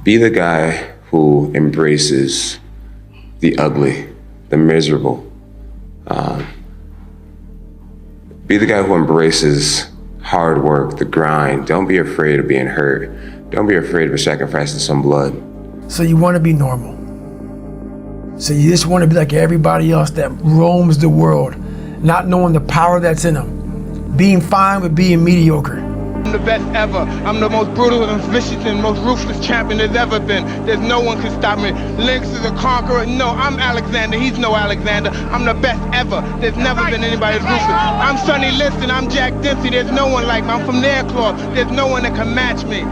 Be the guy who embraces the ugly, the miserable. Be the guy who embraces hard work, the grind. Don't be afraid of being hurt. Don't be afraid of sacrificing some blood. So you want to be normal. So you just want to be like everybody else that roams the world, not knowing the power that's in them. Being fine with being mediocre. I'm the best ever. I'm the most brutal and vicious and most ruthless champion there's ever been. There's no one can stop me. Lynx is a conqueror. No, I'm Alexander. He's no Alexander. I'm the best ever. There's never been anybody as ruthless. I'm Sonny Liston. I'm Jack Dempsey. There's no one like me. I'm from Nairclaw. There's no one that can match me.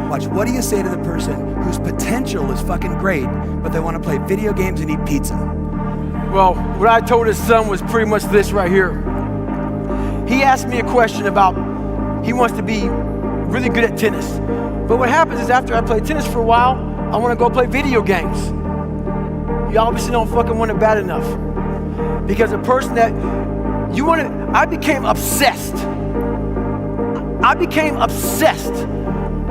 Watch, what do you say to the person whose potential is fucking great, but they want to play video games and eat pizza? Well, what I told his son was pretty much this right here. He asked me a question about he wants to be really good at tennis. But what happens is after I play tennis for a while, I want to go play video games. You obviously don't fucking want it bad enough. Because a person that you want to, I became obsessed. I became obsessed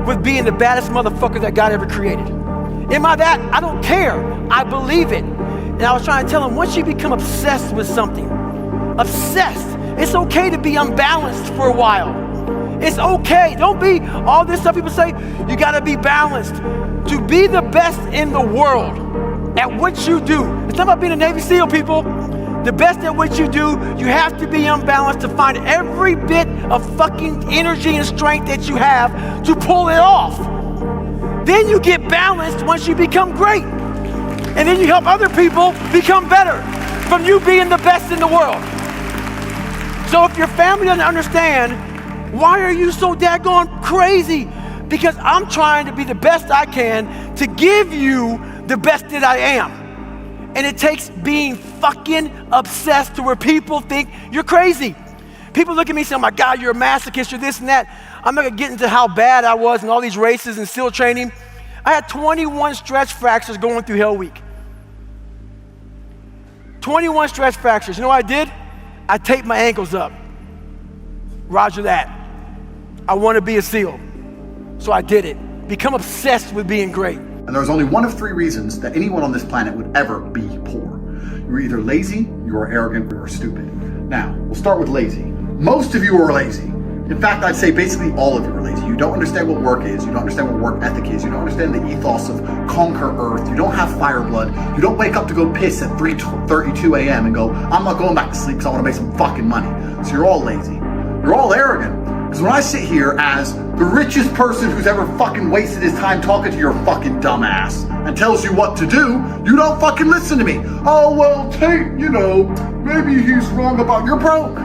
with being the baddest motherfucker that God ever created. Am I that? I don't care. I believe it. And I was trying to tell him, once you become obsessed with something, obsessed, it's okay to be unbalanced for a while. It's okay. Don't be all this stuff people say. You got to be balanced. To be the best in the world at what you do. It's not about being a Navy SEAL, people. The best at what you do, you have to be unbalanced to find every bit of fucking energy and strength that you have to pull it off. Then you get balanced once you become great. And then you help other people become better from you being the best in the world. So if your family doesn't understand, why are you so daggone crazy? Because I'm trying to be the best I can to give you the best that I am. And it takes being fucking obsessed to where people think you're crazy. People look at me and say, oh my God, you're a masochist, you're this and that. I'm not gonna get into how bad I was in all these races and SEAL training. I had 21 stretch fractures going through Hell Week. 21 stretch fractures. You know what I did? I taped my ankles up. Roger that. I want to be a SEAL. So I did it. Become obsessed with being great. And there's only one of three reasons that anyone on this planet would ever be poor. You're either lazy, you're arrogant, or you're stupid. Now, we'll start with lazy. Most of you are lazy. In fact, I'd say basically all of you are lazy. You don't understand what work is. You don't understand what work ethic is. You don't understand the ethos of conquer Earth. You don't have fire blood. You don't wake up to go piss at 3:32 a.m. and go, I'm not going back to sleep because I want to make some fucking money. So you're all lazy. You're all arrogant. Because when I sit here as the richest person who's ever fucking wasted his time talking to your fucking dumbass and tells you what to do, you don't fucking listen to me. Oh, well, Tate, maybe he's wrong about you're broke.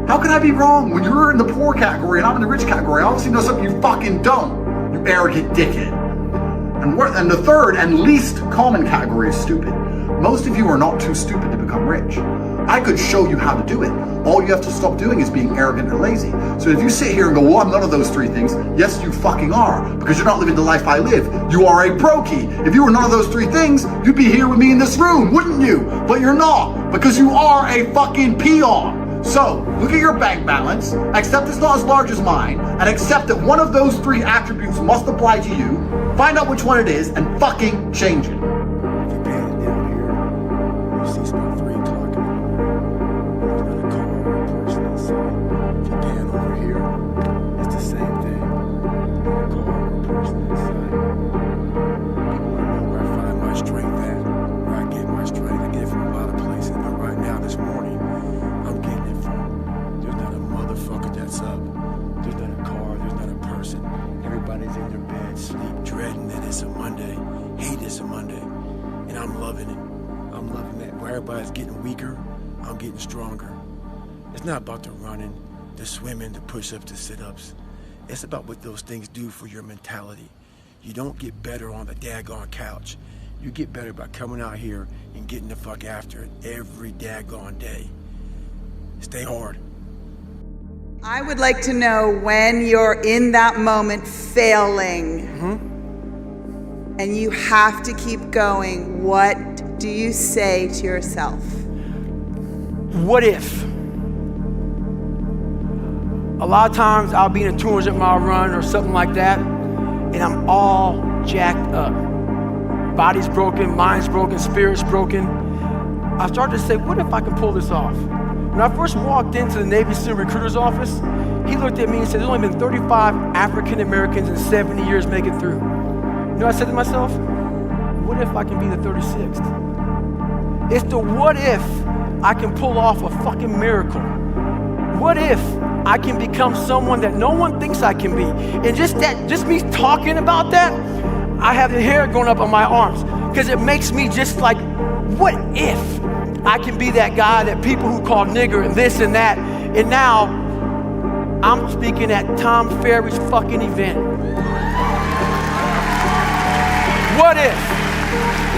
How can I be wrong when you're in the poor category and I'm in the rich category? I obviously know something you fucking don't, you arrogant dickhead. And the third and least common category is stupid. Most of you are not too stupid to become rich. I could show you how to do it. All you have to stop doing is being arrogant or lazy. So if you sit here and go, well, I'm none of those three things, yes, you fucking are, because you're not living the life I live. You are a brokey. If you were none of those three things, you'd be here with me in this room, wouldn't you? But you're not, because you are a fucking peon. So look at your bank balance, accept it's not as large as mine, and accept that one of those three attributes must apply to you, find out which one it is, and fucking change it. If you pan it down here, you see it's about 3 o'clock. There's not a car or a person inside. If you pan over here, it's the same thing. Not a car or a person inside. People want to know where I find my strength at, where I get my strength. I get it from a lot of places, but right now, this morning, I'm getting it from, there's not a motherfucker that's up. There's not a car, there's not a person. Everybody's in their bed, sleep, dreading that it's a Monday. Hate it's a Monday. And I'm loving it. I'm loving that. Where everybody's getting weaker, I'm getting stronger. It's not about the running, the swimming, the push-ups, the sit-ups. It's about what those things do for your mentality. You don't get better on the daggone couch. You get better by coming out here and getting the fuck after it every daggone day. Stay hard. I would like to know when you're in that moment failing and you have to keep going, what do you say to yourself? What if? A lot of times I'll be in a 200-mile run or something like that, and I'm all jacked up. Body's broken, mind's broken, spirit's broken. I started to say, what if I can pull this off? When I first walked into the Navy SEAL recruiter's office, he looked at me and said, there's only been 35 African Americans in 70 years make it through. You know what I said to myself? What if I can be the 36th? It's the what if I can pull off a fucking miracle. What if I can become someone that no one thinks I can be? And just me talking about that, I have the hair going up on my arms because it makes me just like, what if I can be that guy that people who call nigger and this and that, and now I'm speaking at Tom Ferry's fucking event. What if?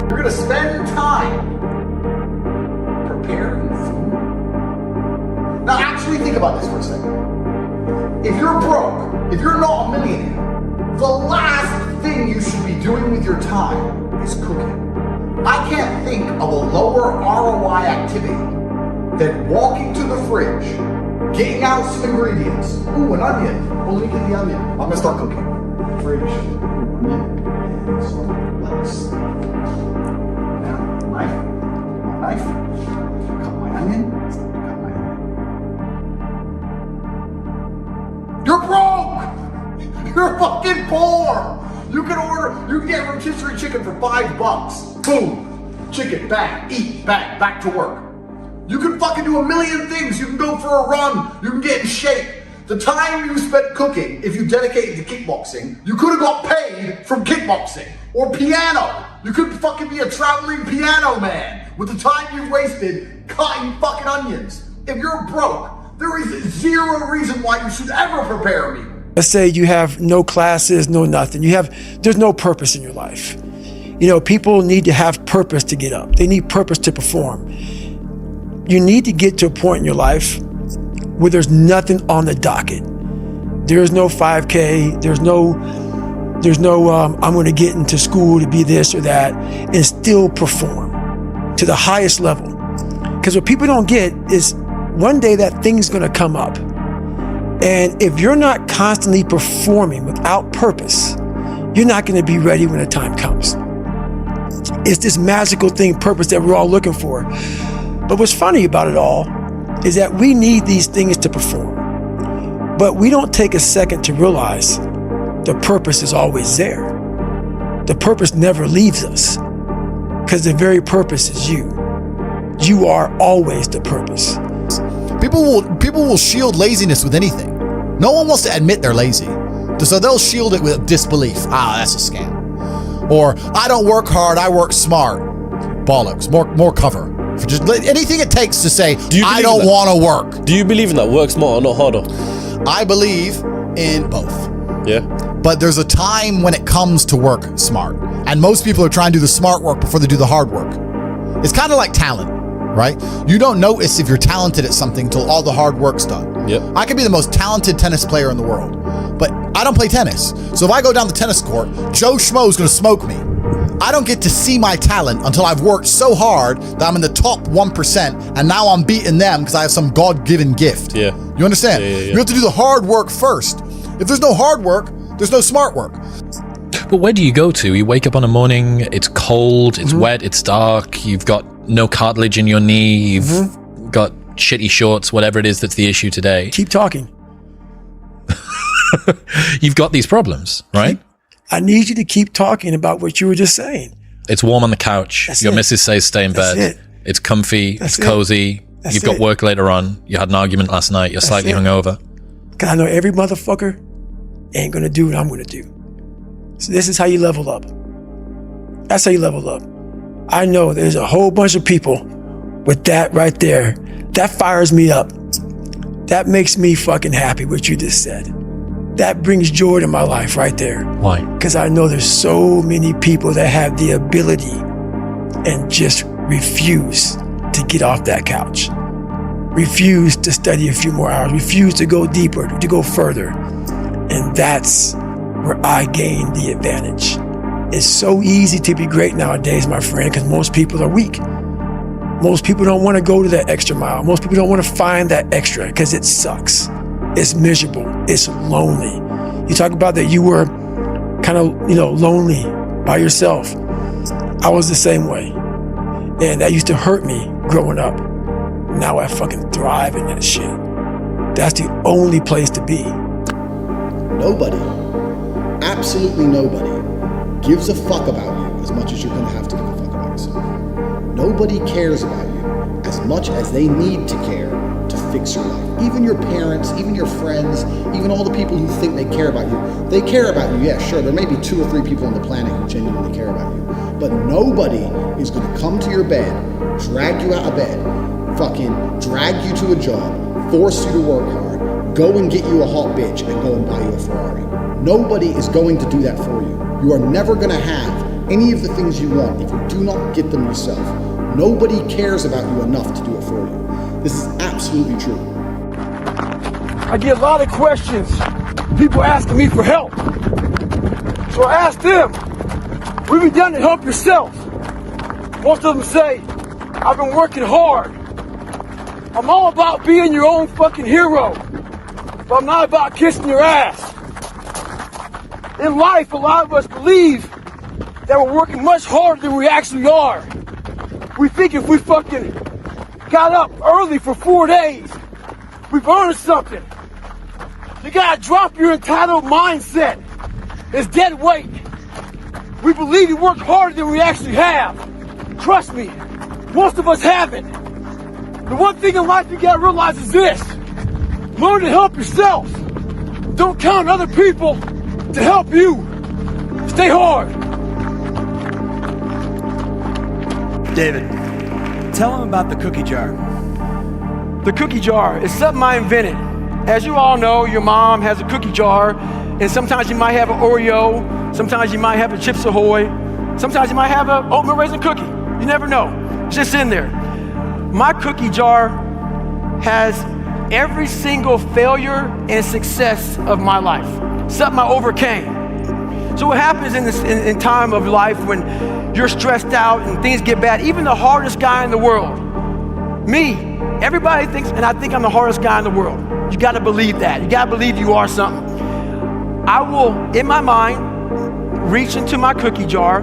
You're gonna spend time preparing food. Now actually think about this for a second. If you're broke, if you're not a millionaire, the last thing you should be doing with your time is cooking. I can't think of a lower ROI activity than walking to the fridge, getting out some ingredients. Ooh, an onion. Well, let me get the onion. I'm gonna start cooking. Fridge, onion, and some lettuce. Now, knife. Cut my onion. You're broke! You're fucking poor! You can get rotisserie chicken for $5. Boom! Chicken, bang, eat, bang, back to work. You can fucking do a million things. You can go for a run. You can get in shape. The time you spent cooking, if you dedicated to kickboxing, you could have got paid from kickboxing. Or piano. You could fucking be a traveling piano man with the time you've wasted cutting fucking onions. If you're broke, there is zero reason why you should ever prepare a meal. Let's say you have no classes, no nothing. There's no purpose in your life. You know, people need to have purpose to get up. They need purpose to perform. You need to get to a point in your life where there's nothing on the docket. There's no 5K. There's no I'm going to get into school to be this or that and still perform to the highest level. Because what people don't get is one day that thing's going to come up. And if you're not constantly performing without purpose, you're not going to be ready when the time comes. It's this magical thing, purpose, that we're all looking for. But what's funny about it all is that we need these things to perform. But we don't take a second to realize the purpose is always there. The purpose never leaves us because the very purpose is you. You are always the purpose. People will shield laziness with anything. No one wants to admit they're lazy. So they'll shield it with disbelief. That's a scam. Or, I don't work hard, I work smart. Bollocks, more cover. For just anything it takes to say, I don't want to work. Do you believe in that? Work smarter, not harder? I believe in both. Yeah. But there's a time when it comes to work smart. And most people are trying to do the smart work before they do the hard work. It's kind of like talent, right? You don't notice if you're talented at something till all the hard work's done. Yep. I could be the most talented tennis player in the world, but I don't play tennis. So if I go down the tennis court, Joe Schmo's gonna smoke me. I don't get to see my talent until I've worked so hard that I'm in the top 1%, and now I'm beating them because I have some God-given gift. Yeah. You understand? Yeah. You have to do the hard work first. If there's no hard work, there's no smart work. But where do you go to? You wake up on a morning, it's cold, it's wet, it's dark, you've got no cartilage in your knee, you've got shitty shorts, whatever it is that's the issue today. Keep talking. You've got these problems, right? I need you to keep talking about what you were just saying. It's warm on the couch. That's Your it. missus says stay in That's bed. it. It's comfy. That's it's cozy. That's You've got it. work later on. You had an argument last night. You're slightly it. hungover. Because I know every motherfucker ain't going to do what I'm going to do. So this is how you level up. That's how you level up. I know there's a whole bunch of people with that right there. That fires me up. That makes me fucking happy, what you just said. That brings joy to my life right there. Why? Because I know there's so many people that have the ability and just refuse to get off that couch. Refuse to study a few more hours. Refuse to go deeper, to go further. And that's where I gain the advantage. It's so easy to be great nowadays, my friend, because most people are weak. Most people don't want to go to that extra mile. Most people don't want to find that extra because it sucks. It's miserable. It's lonely. You talk about that you were kind of, lonely by yourself. I was the same way. And that used to hurt me growing up. Now I fucking thrive in that shit. That's the only place to be. Nobody, absolutely nobody, gives a fuck about you as much as you're gonna have to give a fuck about yourself. Nobody cares about you as much as they need to care to fix your life. Even your parents, even your friends, even all the people who think they care about you. They care about you, yeah, sure. There may be 2 or 3 people on the planet who genuinely care about you. But nobody is gonna come to your bed, drag you out of bed, fucking drag you to a job, force you to work hard, go and get you a hot bitch and go and buy you a Ferrari. Nobody is going to do that for you. You are never gonna have any of the things you want if you do not get them yourself. Nobody cares about you enough to do it for you. This is absolutely true. I get a lot of questions. People asking me for help. So I ask them, what have you done to help yourself? Most of them say, I've been working hard. I'm all about being your own fucking hero, but I'm not about kissing your ass. In life, a lot of us believe that we're working much harder than we actually are. We think if we fucking got up early for 4 days, we've earned something. You gotta drop your entitled mindset. It's dead weight. We believe we work harder than we actually have. Trust me, most of us haven't. The one thing in life you gotta realize is this. Learn to help yourself. Don't count on other people to help you. Stay hard. David, tell him about the cookie jar. The cookie jar is something I invented. As you all know, your mom has a cookie jar, and sometimes you might have an Oreo, sometimes you might have a Chips Ahoy, sometimes you might have an oatmeal raisin cookie. You never know. It's just in there. My cookie jar has every single failure and success of my life. Something I overcame. So what happens in time of life when you're stressed out and things get bad, even the hardest guy in the world, me, everybody thinks, and I think I'm the hardest guy in the world. You gotta believe that. You gotta believe you are something. I will, in my mind, reach into my cookie jar,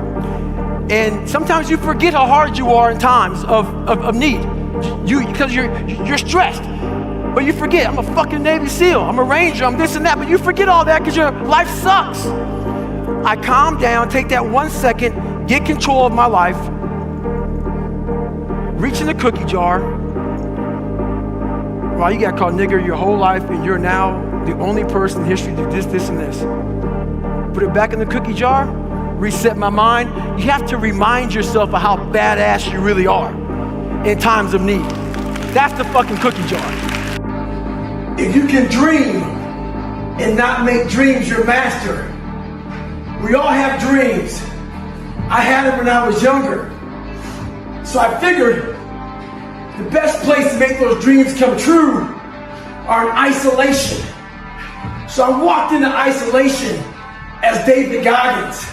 and sometimes you forget how hard you are in times of need. Because you're stressed. But you forget, I'm a fucking Navy SEAL, I'm a Ranger, I'm this and that, but you forget all that because your life sucks. I calm down, take that 1 second, get control of my life, reach in the cookie jar. Well, you got called nigger your whole life and you're now the only person in history to do this, and this. Put it back in the cookie jar, reset my mind. You have to remind yourself of how badass you really are in times of need. That's the fucking cookie jar. If you can dream and not make dreams your master, we all have dreams. I had them when I was younger. So I figured the best place to make those dreams come true are in isolation. So I walked into isolation as David Goggins,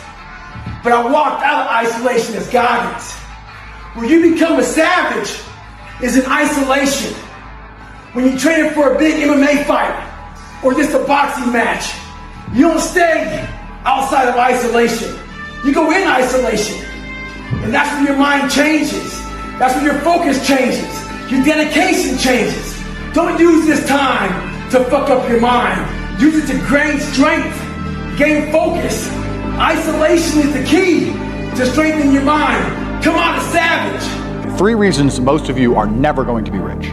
but I walked out of isolation as Goggins. Where you become a savage is in isolation. When you're training for a big MMA fight or just a boxing match, you don't stay outside of isolation. You go in isolation. And that's when your mind changes. That's when your focus changes. Your dedication changes. Don't use this time to fuck up your mind. Use it to gain strength, gain focus. Isolation is the key to strengthen your mind. Come on, a savage. 3 reasons most of you are never going to be rich.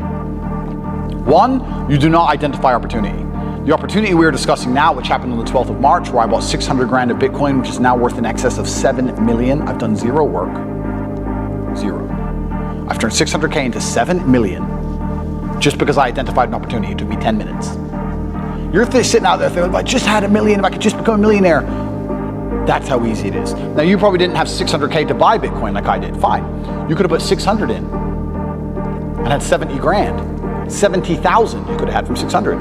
1, you do not identify opportunity. The opportunity we are discussing now, which happened on the 12th of March, where I bought 600 grand of Bitcoin, which is now worth in excess of 7 million. I've done 0 work. 0. I've turned 600K into 7 million just because I identified an opportunity. It took me 10 minutes. You're sitting out there thinking, if I just had $1 million, if I could just become a millionaire. That's how easy it is. Now, you probably didn't have 600K to buy Bitcoin like I did. Fine. You could have put 600 in and had 70 grand. 70,000 you could have had from 600.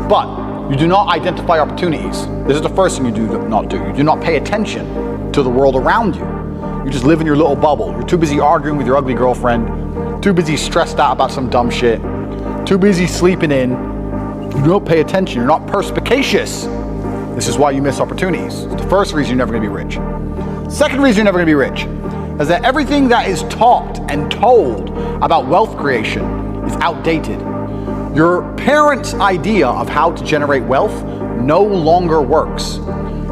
But you do not identify opportunities. This is the first thing you do not do. You do not pay attention to the world around you. You just live in your little bubble. You're too busy arguing with your ugly girlfriend, too busy stressed out about some dumb shit, too busy sleeping in. You don't pay attention. You're not perspicacious. This is why you miss opportunities. It's the first reason you're never gonna be rich. Second reason you're never gonna be rich is that everything that is taught and told about wealth creation is outdated. Your parents' idea of how to generate wealth no longer works.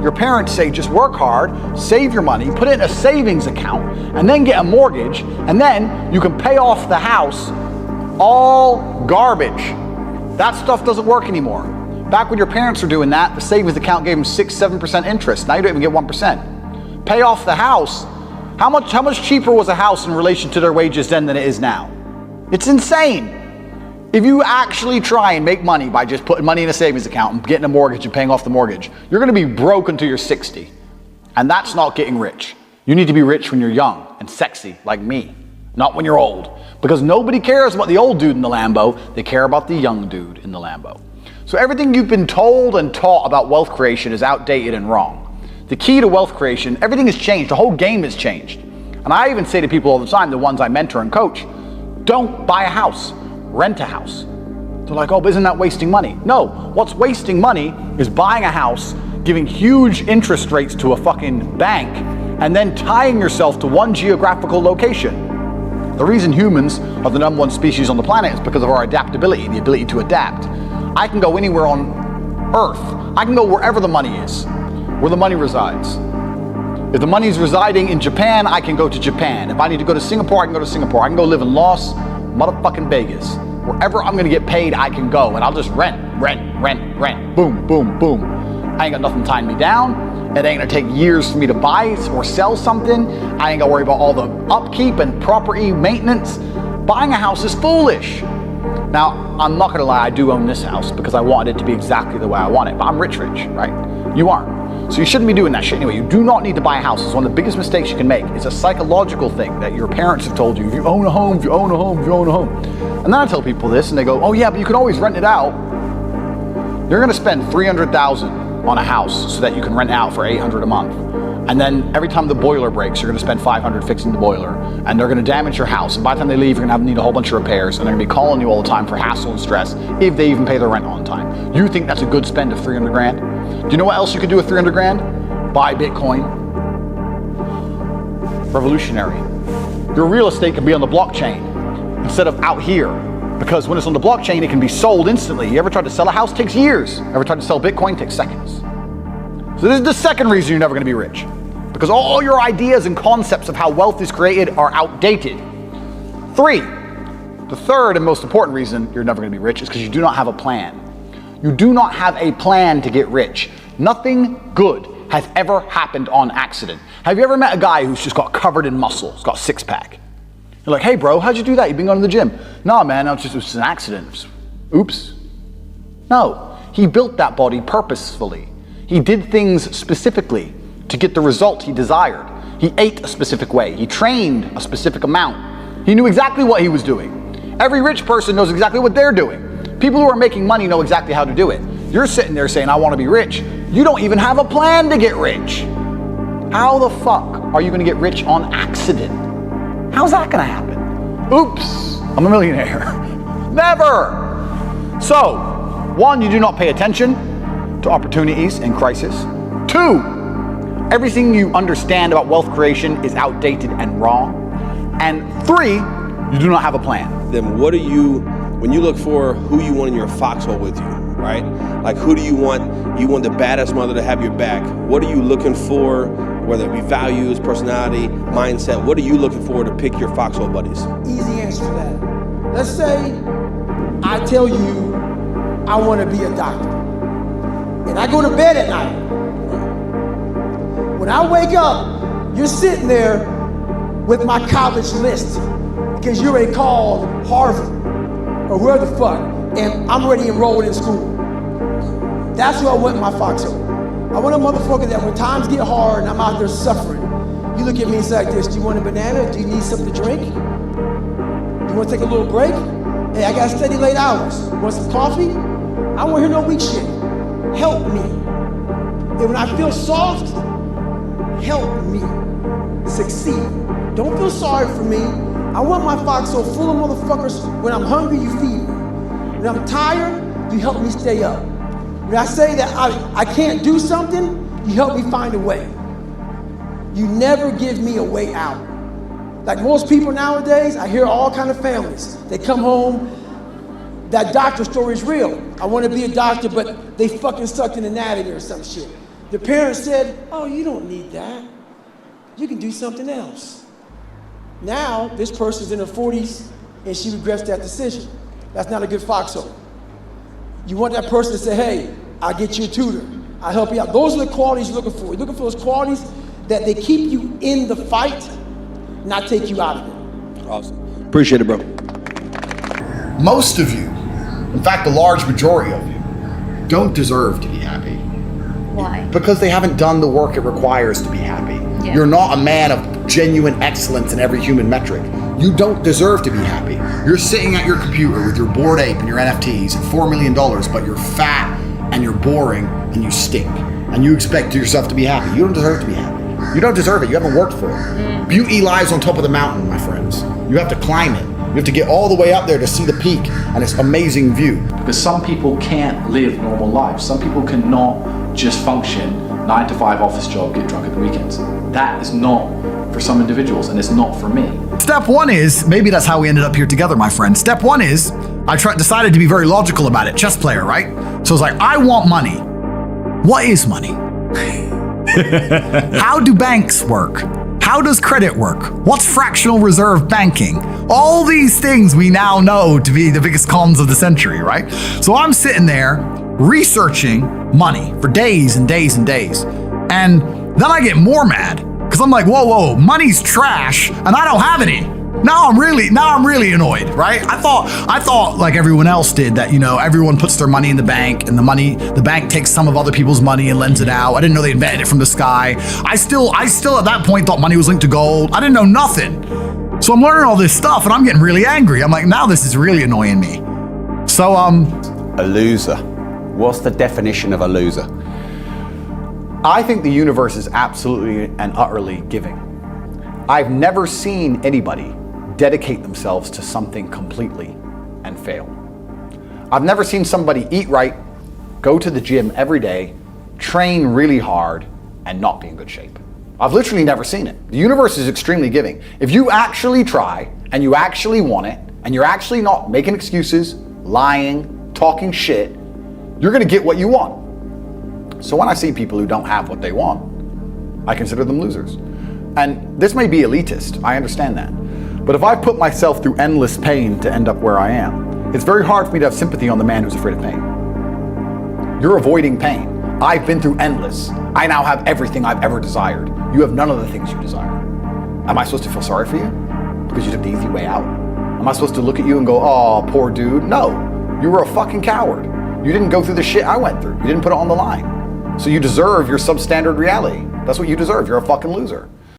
Your parents say just work hard, save your money, put it in a savings account, and then get a mortgage, and then you can pay off the house. All garbage. That stuff doesn't work anymore. Back when your parents were doing that, the savings account gave them 6-7% interest. Now you don't even get 1%. Pay off the house. How much cheaper was a house in relation to their wages then than it is now? It's insane. If you actually try and make money by just putting money in a savings account and getting a mortgage and paying off the mortgage, you're gonna be broke until you're 60. And that's not getting rich. You need to be rich when you're young and sexy like me, not when you're old. Because nobody cares about the old dude in the Lambo, they care about the young dude in the Lambo. So everything you've been told and taught about wealth creation is outdated and wrong. The key to wealth creation, everything has changed, the whole game has changed. And I even say to people all the time, the ones I mentor and coach, don't buy a house, rent a house. They're like, oh, but isn't that wasting money? No, what's wasting money is buying a house, giving huge interest rates to a fucking bank, and then tying yourself to one geographical location. The reason humans are the #1 species on the planet is because of our adaptability, the ability to adapt. I can go anywhere on Earth. I can go wherever the money is, where the money resides. If the money is residing in Japan, I can go to Japan. If I need to go to Singapore, I can go to Singapore. I can go live in Las motherfucking Vegas. Wherever I'm gonna get paid, I can go, and I'll just rent. Boom, boom, boom. I ain't got nothing tying me down. It ain't gonna take years for me to buy or sell something. I ain't gotta worry about all the upkeep and property maintenance. Buying a house is foolish. Now, I'm not gonna lie, I do own this house because I wanted it to be exactly the way I want it, but I'm rich, right? You aren't. So you shouldn't be doing that shit anyway. You do not need to buy a house. It's one of the biggest mistakes you can make. It's a psychological thing that your parents have told you. If you own a home, if you own a home, if you own a home. And then I tell people this and they go, oh yeah, but you can always rent it out. You're gonna spend $300,000 on a house so that you can rent out for $800 a month. And then every time the boiler breaks, you're gonna spend $500 fixing the boiler. And they're gonna damage your house. And by the time they leave, you're gonna need a whole bunch of repairs. And they're gonna be calling you all the time for hassle and stress if they even pay their rent on time. You think that's a good spend of 300 grand? Do you know what else you could do with 300 grand? Buy Bitcoin. Revolutionary. Your real estate can be on the blockchain instead of out here. Because when it's on the blockchain, it can be sold instantly. You ever tried to sell a house? It takes years. Ever tried to sell Bitcoin? It takes seconds. So this is the second reason you're never gonna be rich. Because all your ideas and concepts of how wealth is created are outdated. 3, the third and most important reason you're never gonna be rich is because you do not have a plan. You do not have a plan to get rich. Nothing good has ever happened on accident. Have you ever met a guy who's just got covered in muscle, he's got a six-pack? You're like, hey bro, how'd you do that? You've been going to the gym. No man, it was just an accident. Oops. No, he built that body purposefully. He did things specifically to get the result he desired. He ate a specific way. He trained a specific amount. He knew exactly what he was doing. Every rich person knows exactly what they're doing. People who are making money know exactly how to do it. You're sitting there saying, I want to be rich. You don't even have a plan to get rich. How the fuck are you going to get rich on accident? How's that going to happen? Oops, I'm a millionaire. Never. So, 1, you do not pay attention to opportunities in crisis. 2, everything you understand about wealth creation is outdated and wrong. And 3, you do not have a plan. Then what are you, when you look for who you want in your foxhole with you, right? Like who do you want? You want the badass mother to have your back. What are you looking for? Whether it be values, personality, mindset, what are you looking for to pick your foxhole buddies? Easy answer to that. Let's say I tell you I want to be a doctor. And I go to bed at night. When I wake up, you're sitting there with my college list because you already called Harvard or whoever the fuck, and I'm already enrolled in school. That's who I want in my foxhole. I want a motherfucker that when times get hard and I'm out there suffering, you look at me and say like this, do you want a banana? Do you need something to drink? You want to take a little break? Hey, I got steady late hours. You want some coffee? I don't want to hear no weak shit. Help me. And when I feel soft, help me succeed. Don't feel sorry for me. I want my foxhole full of motherfuckers. When I'm hungry, you feed me. When I'm tired, you help me stay up. When I say that I can't do something, you help me find a way. You never give me a way out. Like most people nowadays, I hear all kind of families. They come home, that doctor story is real. I want to be a doctor, but they fucking sucked in anatomy or some shit. The parents said, oh, you don't need that. You can do something else. Now, this person's in her 40s and she regrets that decision. That's not a good foxhole. You want that person to say, hey, I'll get you a tutor. I'll help you out. Those are the qualities you're looking for. You're looking for those qualities that they keep you in the fight, not take you out of it. Awesome. Appreciate it, bro. Most of you, in fact, the large majority of you, don't deserve to be happy. Why? Because they haven't done the work it requires to be happy. Yeah. You're not a man of genuine excellence in every human metric. You don't deserve to be happy. You're sitting at your computer with your Bored Ape and your NFTs and $4 million, but you're fat and you're boring and you stink. And you expect yourself to be happy. You don't deserve to be happy. You don't deserve it. You haven't worked for it. Beauty lies on top of the mountain, my friends. You have to climb it. You have to get all the way up there to see the peak and its amazing view. Because some people can't live normal lives. Some people cannot just function 9-to-5 office job, get drunk at the weekends. That is not for some individuals, and it's not for me. Step one is, maybe that's how we ended up here together, my friend. Step one is, I decided to be very logical about it. Chess player, right? So it's like, I want money. What is money? How do banks work? How does credit work? What's fractional reserve banking? All these things we now know to be the biggest cons of the century, right? So I'm sitting there researching money for days and days and days. And then I get more mad because I'm like, whoa, money's trash and I don't have any. Now I'm really annoyed, right? I thought like everyone else did that, everyone puts their money in the bank and the bank takes some of other people's money and lends it out. I didn't know they invented it from the sky. I still at that point thought money was linked to gold. I didn't know nothing. So I'm learning all this stuff and I'm getting really angry. I'm like, now this is really annoying me. So, a loser. What's the definition of a loser? I think the universe is absolutely and utterly giving. I've never seen anybody dedicate themselves to something completely and fail. I've never seen somebody eat right, go to the gym every day, train really hard, and not be in good shape. I've literally never seen it. The universe is extremely giving. If you actually try, and you actually want it, and you're actually not making excuses, lying, talking shit, you're gonna get what you want. So when I see people who don't have what they want, I consider them losers. And this may be elitist, I understand that. But if I put myself through endless pain to end up where I am, it's very hard for me to have sympathy on the man who's afraid of pain. You're avoiding pain. I've been through endless. I now have everything I've ever desired. You have none of the things you desire. Am I supposed to feel sorry for you? Because you took the easy way out? Am I supposed to look at you and go, oh, poor dude? No, you were a fucking coward. You didn't go through the shit I went through. You didn't put it on the line. So you deserve your substandard reality. That's what you deserve. You're a fucking loser.